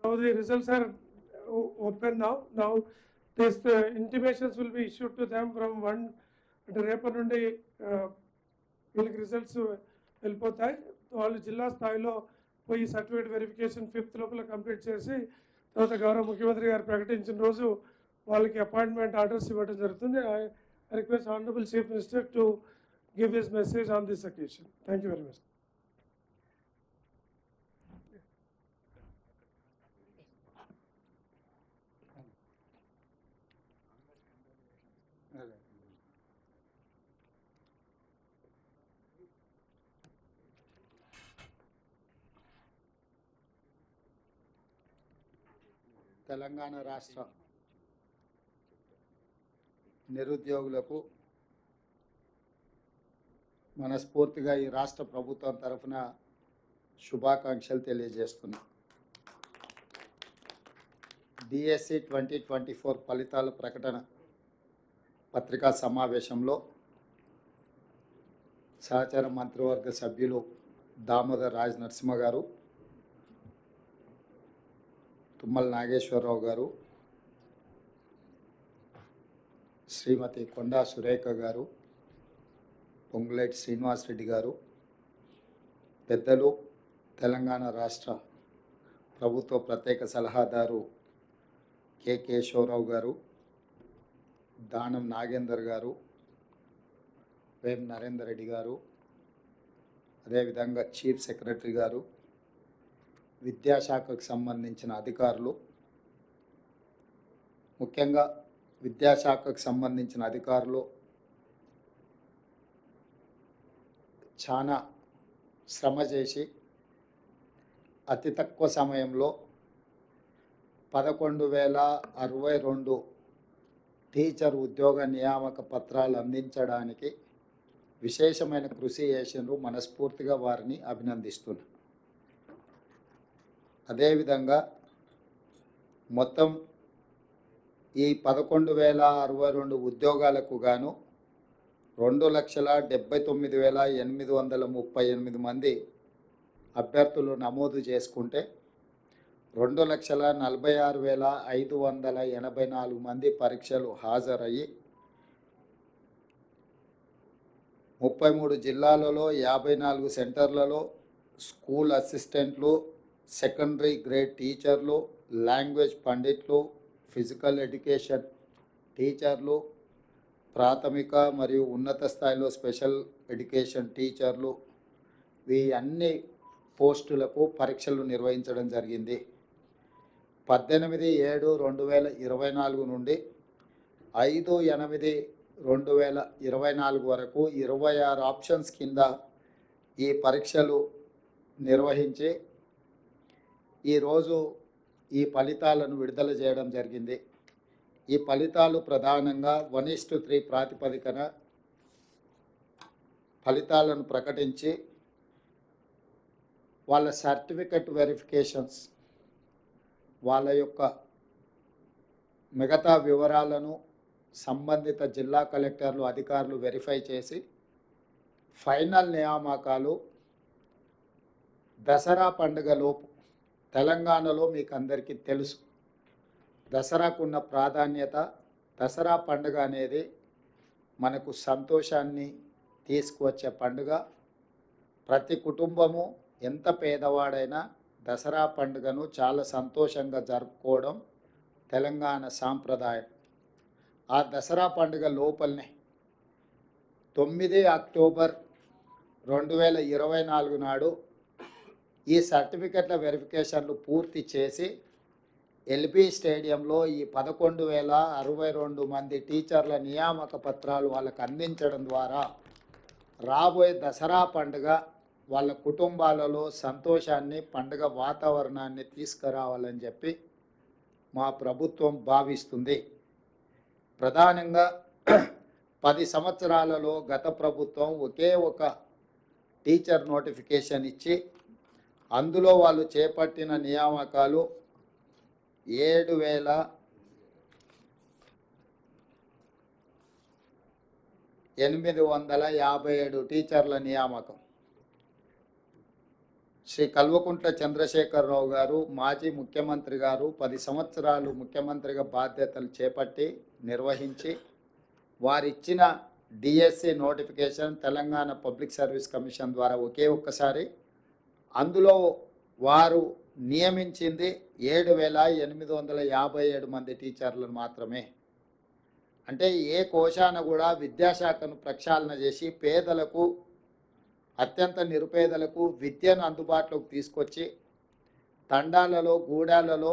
Now the results are open now. Now these intimations will be issued to them from one అంటే రేపటి నుండి వీళ్ళకి results వెళ్ళిపోతాయి. వాళ్ళు జిల్లా స్థాయిలో పోయి సర్టిఫికేట్ వెరిఫికేషన్ 5th లోపల కంప్లీట్ చేసి తర్వాత గౌరవ ముఖ్యమంత్రి గారు ప్రకటించిన రోజు వాళ్ళకి అపాయింట్మెంట్ ఆర్డర్స్ ఇవ్వడం జరుగుతుంది. I request honourable chief minister to give his message on this occasion. Thank you very much. Telangana రాష్ట్ర నిరుద్యోగులకు మనస్ఫూర్తిగా ఈ రాష్ట్ర ప్రభుత్వం తరఫున శుభాకాంక్షలు తెలియజేస్తున్నా. డిఎస్సి 2024 ఫలితాల ప్రకటన పత్రికా సమావేశంలో సహచార మంత్రివర్గ సభ్యులు దామోదర్ రాజ్ నరసింహ గారు, తుమ్మల నాగేశ్వరరావు గారు, శ్రీమతి కొండా సురేఖ గారు, పొంగులేటి శ్రీనివాసరెడ్డి గారు, పెద్దలు తెలంగాణ రాష్ట్ర ప్రభుత్వ ప్రత్యేక సలహాదారు కె కేశవరావు గారు, దానం నాగేందర్ గారు, వేం నరేందర్ రెడ్డి గారు, అదేవిధంగా చీఫ్ సెక్రటరీ గారు, విద్యాశాఖకు సంబంధించిన అధికారులు, ముఖ్యంగా విద్యాశాఖకు సంబంధించిన అధికారులు చాలా శ్రమ చేసి అతి తక్కువ సమయంలో 11,062 టీచర్ ఉద్యోగ నియామక పత్రాలు అందించడానికి విశేషమైన కృషి చేసినారు. మనస్ఫూర్తిగా వారిని అభినందిస్తున్నారు. అదేవిధంగా మొత్తం ఈ 11,062 ఉద్యోగాలకు గాను 2,79,838 మంది అభ్యర్థులు నమోదు చేసుకుంటే 2,46,584 మంది పరీక్షలు హాజరయ్యి 33 జిల్లాలలో 54 సెంటర్లలో స్కూల్ అసిస్టెంట్లు, సెకండరీ గ్రేడ్ టీచర్లు, లాంగ్వేజ్ పండిట్లు, ఫిజికల్ ఎడ్యుకేషన్ టీచర్లు, ప్రాథమిక మరియు ఉన్నత స్థాయిలో స్పెషల్ ఎడ్యుకేషన్ టీచర్లు, ఈ అన్ని పోస్టులకు పరీక్షలు నిర్వహించడం జరిగింది. 18/7/2024 నుండి 5/8/2024 వరకు 26 ఆప్షన్స్ కింద ఈ పరీక్షలు నిర్వహించి ఈరోజు ఈ ఫలితాలను విడుదల చేయడం జరిగింది. ఈ ఫలితాలు ప్రధానంగా 1:3 ప్రాతిపదికన ఫలితాలను ప్రకటించి వాళ్ళ సర్టిఫికెట్ వెరిఫికేషన్స్, వాళ్ళ యొక్క మిగతా వివరాలను సంబంధిత జిల్లా కలెక్టర్లు, అధికారులు వెరిఫై చేసి ఫైనల్ నియామకాలు దసరా పండుగలోపు, తెలంగాణలో మీకు అందరికీ తెలుసు దసరాకున్న ప్రాధాన్యత. దసరా పండుగ అనేది మనకు సంతోషాన్ని తీసుకువచ్చే పండుగ. ప్రతి కుటుంబము ఎంత పేదవాడైనా దసరా పండుగను చాలా సంతోషంగా జరుపుకోవడం తెలంగాణ సాంప్రదాయం. ఆ దసరా పండుగ లోపలనే 9 అక్టోబర్ 2024 నాడు ఈ సర్టిఫికెట్ల వెరిఫికేషన్లు పూర్తి చేసి ఎల్బీ స్టేడియంలో ఈ 11,062 మంది టీచర్ల నియామక పత్రాలు వాళ్ళకు అందించడం ద్వారా రాబోయే దసరా పండుగ వాళ్ళ కుటుంబాలలో సంతోషాన్ని, పండుగ వాతావరణాన్ని తీసుకురావాలని చెప్పి మా ప్రభుత్వం భావిస్తుంది. ప్రధానంగా 10 సంవత్సరాలలో గత ప్రభుత్వం ఒకే ఒక టీచర్ నోటిఫికేషన్ ఇచ్చి అందులో వాళ్ళు చేపట్టిన నియామకాలు 7,857 టీచర్ల నియామకం. శ్రీ కల్వకుంట్ల చంద్రశేఖరరావు గారు మాజీ ముఖ్యమంత్రి గారు 10 సంవత్సరాలు ముఖ్యమంత్రిగా బాధ్యతలు చేపట్టి నిర్వహించి వారిచ్చిన DSC notification Telangana public service commission ద్వారా ఒకే ఒక్కసారి అందులో వారు నియమించింది 7,857 మంది టీచర్లను మాత్రమే. అంటే ఏ కోశాన కూడా విద్యాశాఖను ప్రక్షాళన చేసి పేదలకు, అత్యంత నిరుపేదలకు విద్యను అందుబాటులోకి తీసుకొచ్చి తండాలలో, గూడాలలో,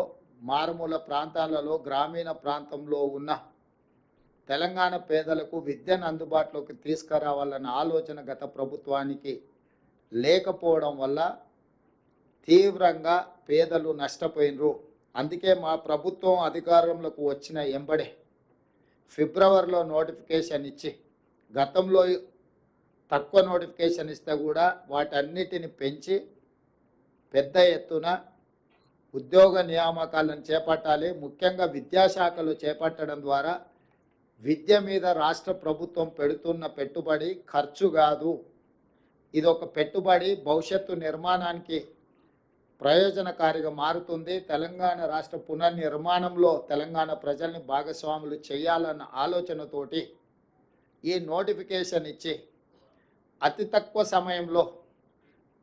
మారుమూల ప్రాంతాలలో, గ్రామీణ ప్రాంతంలో ఉన్న తెలంగాణ పేదలకు విద్యను అందుబాటులోకి తీసుకురావాలన్న ఆలోచన గత ప్రభుత్వానికి లేకపోవడం వల్ల తీవ్రంగా పేదలు నష్టపోయినరు. అందుకే మా ప్రభుత్వం అధికారంలోకి వచ్చిన ఎంబడే ఫిబ్రవరిలో నోటిఫికేషన్ ఇచ్చి, గతంలో తక్కువ నోటిఫికేషన్ ఇస్తే కూడా వాటన్నిటిని పెంచి పెద్ద ఎత్తున ఉద్యోగ నియామకాలను చేపట్టాలి. ముఖ్యంగా విద్యాశాఖలో చేపట్టడం ద్వారా విద్య మీద రాష్ట్ర ప్రభుత్వం పెడుతున్న పెట్టుబడి ఖర్చు కాదు, ఇది ఒక పెట్టుబడి, భవిష్యత్తు నిర్మాణానికి ప్రయోజనకారిగా మారుతుంది. తెలంగాణ రాష్ట్ర పునర్నిర్మాణంలో తెలంగాణ ప్రజల్ని భాగస్వాములు చేయాలన్న ఆలోచనతోటి ఈ నోటిఫికేషన్ ఇచ్చి అతి తక్కువ సమయంలో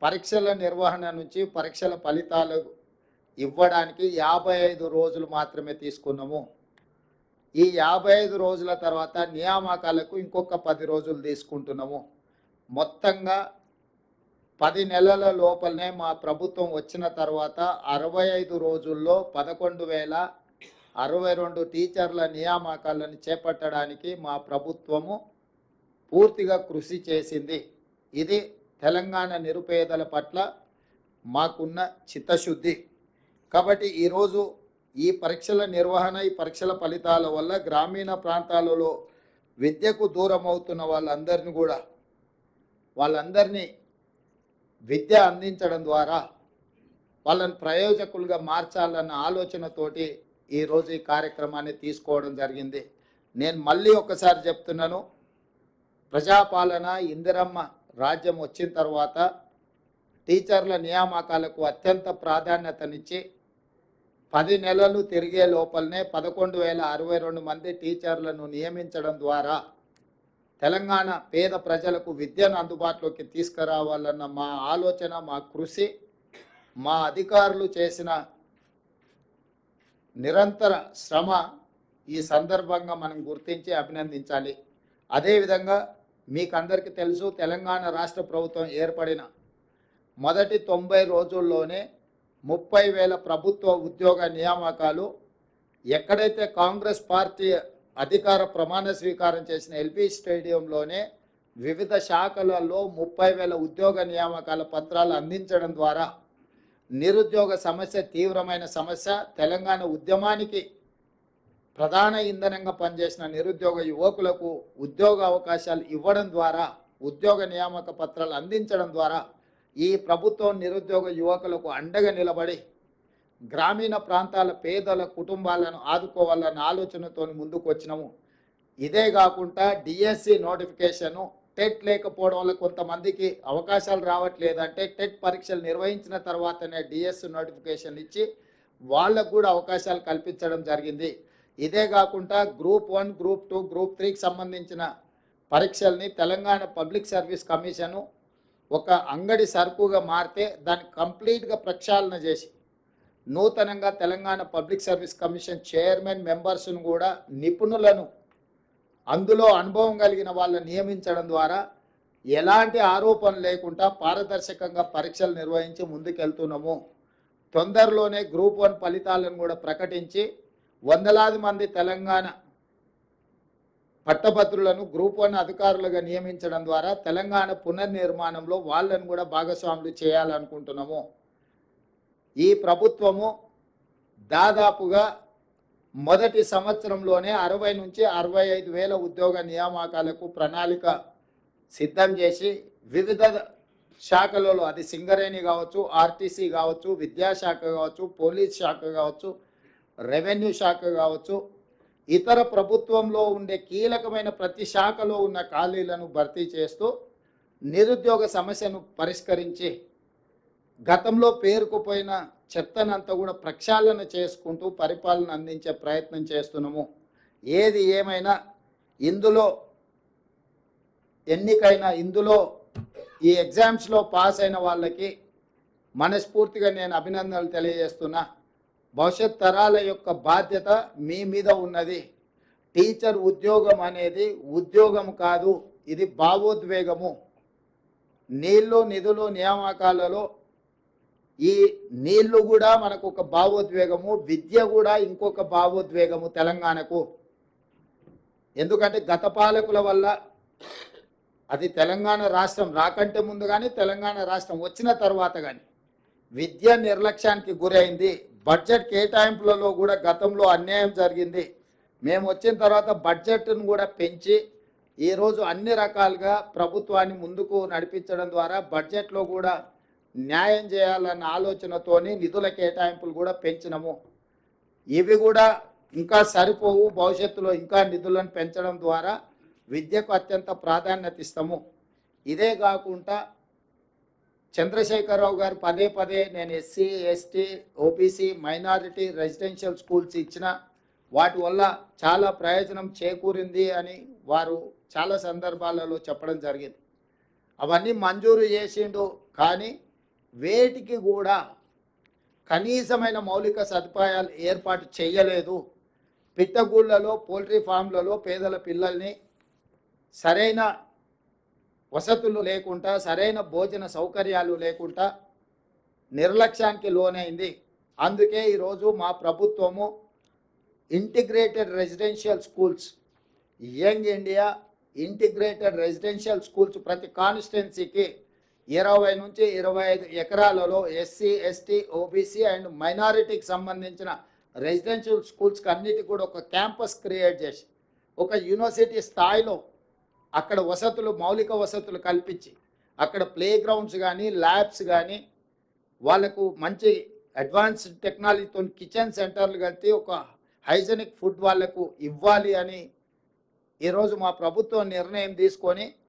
పరీక్షల నిర్వహణ నుంచి పరీక్షల ఫలితాలు ఇవ్వడానికి 55 రోజులు మాత్రమే తీసుకున్నాము. ఈ 55 రోజుల తర్వాత నియామకాలకు ఇంకొక 10 రోజులు తీసుకుంటున్నాము. మొత్తంగా 10 నెలల లోపలనే మా ప్రభుత్వం వచ్చిన తర్వాత 65 రోజుల్లో 11,062 టీచర్ల నియామకాలను చేపట్టడానికి మా ప్రభుత్వము పూర్తిగా కృషి చేసింది. ఇది తెలంగాణ నిరుపేదల పట్ల మాకున్న చిత్తశుద్ధి. కాబట్టి ఈరోజు ఈ పరీక్షల నిర్వహణ, ఈ పరీక్షల ఫలితాల వల్ల గ్రామీణ ప్రాంతాలలో విద్యకు దూరం అవుతున్న వాళ్ళందరినీ విద్య అందించడం ద్వారా వాళ్ళని ప్రయోజకులుగా మార్చాలన్న ఆలోచనతోటి ఈరోజు ఈ కార్యక్రమాన్ని తీసుకోవడం జరిగింది. నేను మళ్ళీ ఒకసారి చెప్తున్నాను, ప్రజాపాలన ఇందిరమ్మ రాజ్యం వచ్చిన తర్వాత టీచర్ల నియామకాలకు అత్యంత ప్రాధాన్యతనిచ్చి 10 నెలలు తిరిగే లోపలనే 11,062 మంది టీచర్లను నియమించడం ద్వారా తెలంగాణ పేద ప్రజలకు విద్యను అందుబాటులోకి తీసుకురావాలన్న మా ఆలోచన, మా కృషి, మా అధికారులు చేసిన నిరంతర శ్రమ ఈ సందర్భంగా మనం గుర్తించి అభినందించాలి. అదేవిధంగా మీకు అందరికీ తెలుసు, తెలంగాణ రాష్ట్ర ప్రభుత్వం ఏర్పడిన మొదటి 90 రోజుల్లోనే 30,000 ప్రభుత్వ ఉద్యోగ నియామకాలు, ఎక్కడైతే కాంగ్రెస్ పార్టీ అధికార ప్రమాణ స్వీకారం చేసిన ఎల్బీ స్టేడియంలోనే వివిధ శాఖలలో 30,000 ఉద్యోగ నియామకాల పత్రాలు అందించడం ద్వారా నిరుద్యోగ సమస్య తీవ్రమైన సమస్య. తెలంగాణ ఉద్యమానికి ప్రధాన ఇంధనంగా పనిచేసిన నిరుద్యోగ యువకులకు ఉద్యోగ అవకాశాలు ఇవ్వడం ద్వారా, ఉద్యోగ నియామక పత్రాలు అందించడం ద్వారా ఈ ప్రభుత్వం నిరుద్యోగ యువకులకు అండగా నిలబడి గ్రామీణ ప్రాంతాల పేదల కుటుంబాలను ఆదుకోవాలన్న ఆలోచనతో ముందుకు వచ్చినాము. ఇదే కాకుండా డిఎస్సి నోటిఫికేషను, టెట్ లేకపోవడం వల్ల కొంతమందికి అవకాశాలు రావట్లేదంటే టెట్ పరీక్షలు నిర్వహించిన తర్వాతనే డిఎస్సి నోటిఫికేషన్ ఇచ్చి వాళ్ళకు కూడా అవకాశాలు కల్పించడం జరిగింది. ఇదే కాకుండా గ్రూప్ 1, గ్రూప్ 2, గ్రూప్ 3కి సంబంధించిన పరీక్షల్ని తెలంగాణ పబ్లిక్ సర్వీస్ కమిషను ఒక అంగడి సరుకుగా మారితే దాన్ని కంప్లీట్గా ప్రక్షాళన చేసి నూతనంగా Telangana public service commission chairman మెంబర్స్ను కూడా నిపుణులను అందులో అనుభవం కలిగిన వాళ్ళని నియమించడం ద్వారా ఎలాంటి ఆరోపణ లేకుండా పారదర్శకంగా పరీక్షలు నిర్వహించి ముందుకెళ్తున్నాము. తొందరలోనే గ్రూప్ 1 ఫలితాలను కూడా ప్రకటించి వందలాది మంది తెలంగాణ పట్టభద్రులను గ్రూప్ 1 అధికారులుగా నియమించడం ద్వారా తెలంగాణ పునర్నిర్మాణంలో వాళ్ళను కూడా భాగస్వాములు చేయాలనుకుంటున్నాము. ఈ ప్రభుత్వము దాదాపుగా మొదటి సంవత్సరంలోనే 60 నుంచి 65 వేల ఉద్యోగ నియామకాలకు ప్రణాళిక సిద్ధం చేసి వివిధ శాఖలలో, అది సింగరేణి కావచ్చు, ఆర్టీసీ కావచ్చు, విద్యాశాఖ కావచ్చు, పోలీస్ శాఖ కావచ్చు, రెవెన్యూ శాఖ కావచ్చు, ఇతర ప్రభుత్వంలో ఉండే కీలకమైన ప్రతి శాఖలో ఉన్న ఖాళీలను భర్తీ చేస్తూ నిరుద్యోగ సమస్యను పరిష్కరించి గతంలో పేరుకుపోయిన చెత్తనంతా కూడా ప్రక్షాళన చేసుకుంటూ పరిపాలన అందించే ప్రయత్నం చేస్తున్నాము. ఏది ఏమైనా ఇందులో ఈ ఎగ్జామ్స్లో పాస్ అయిన వాళ్ళకి మనస్ఫూర్తిగా నేను అభినందనలు తెలియజేస్తున్నా. భవిష్యత్ తరాల యొక్క బాధ్యత మీ మీద ఉన్నది. టీచర్ ఉద్యోగం అనేది ఉద్యోగం కాదు, ఇది భావోద్వేగము. నీళ్లు నిధులు నియామకాలలో ఈ నీళ్లు కూడా మనకు ఒక భావోద్వేగము, విద్య కూడా ఇంకొక భావోద్వేగము తెలంగాణకు. ఎందుకంటే గత పాలకుల వల్ల, అది తెలంగాణ రాష్ట్రం రాకంటే ముందు కానీ తెలంగాణ రాష్ట్రం వచ్చిన తర్వాత కానీ విద్య నిర్లక్ష్యానికి గురైంది. బడ్జెట్ కేటాయింపులలో కూడా గతంలో అన్యాయం జరిగింది. మేము వచ్చిన తర్వాత బడ్జెట్ను కూడా పెంచి ఈరోజు అన్ని రకాలుగా ప్రభుత్వాన్ని ముందుకు నడిపించడం ద్వారా బడ్జెట్లో కూడా న్యాయం చేయాలన్న ఆలోచనతోని నిధుల కేటాయింపులు కూడా పెంచినము. ఇవి కూడా ఇంకా సరిపోవు, భవిష్యత్తులో ఇంకా నిధులను పెంచడం ద్వారా విద్యకు అత్యంత ప్రాధాన్యత ఇస్తాము. ఇదే కాకుండా చంద్రశేఖరరావు గారు పదే పదే నేను SC, ST, OBC, minority residential schools ఇచ్చిన వాటి వల్ల చాలా ప్రయోజనం చేకూరింది అని వారు చాలా సందర్భాలలో చెప్పడం జరిగింది. అవన్నీ మంజూరు చేసిండు, కానీ వేటికి కూడా కనీసమైన మౌలిక సదుపాయాలు ఏర్పాటు చేయలేదు. పిట్టగూళ్ళలో, పోల్ట్రీ ఫామ్లలో పేదల పిల్లల్ని సరైన వసతులు లేకుండా, సరైన భోజన సౌకర్యాలు లేకుండా నిర్లక్ష్యానికి లోనైంది. అందుకే ఈరోజు మా ప్రభుత్వము integrated residential schools, young India integrated residential schools ప్రతి కాన్స్టిట్యున్సీకి 20 నుంచి 25 ఎకరాలలో ఎస్సీ, ఎస్టీ, ఓబీసీ అండ్ మైనారిటీకి సంబంధించిన రెసిడెన్షియల్ స్కూల్స్కి అన్నిటి కూడా ఒక క్యాంపస్ క్రియేట్ చేసి ఒక యూనివర్సిటీ స్థాయిలో అక్కడ వసతులు, మౌలిక వసతులు కల్పించి అక్కడ ప్లే గ్రౌండ్స్ కానీ, ల్యాబ్స్ కానీ, వాళ్ళకు మంచి అడ్వాన్స్డ్ టెక్నాలజీతో కిచెన్ సెంటర్లు కలిపి ఒక హైజెనిక్ ఫుడ్ వాళ్లకు ఇవ్వాలి అని ఈరోజు మా ప్రభుత్వం నిర్ణయం తీసుకొని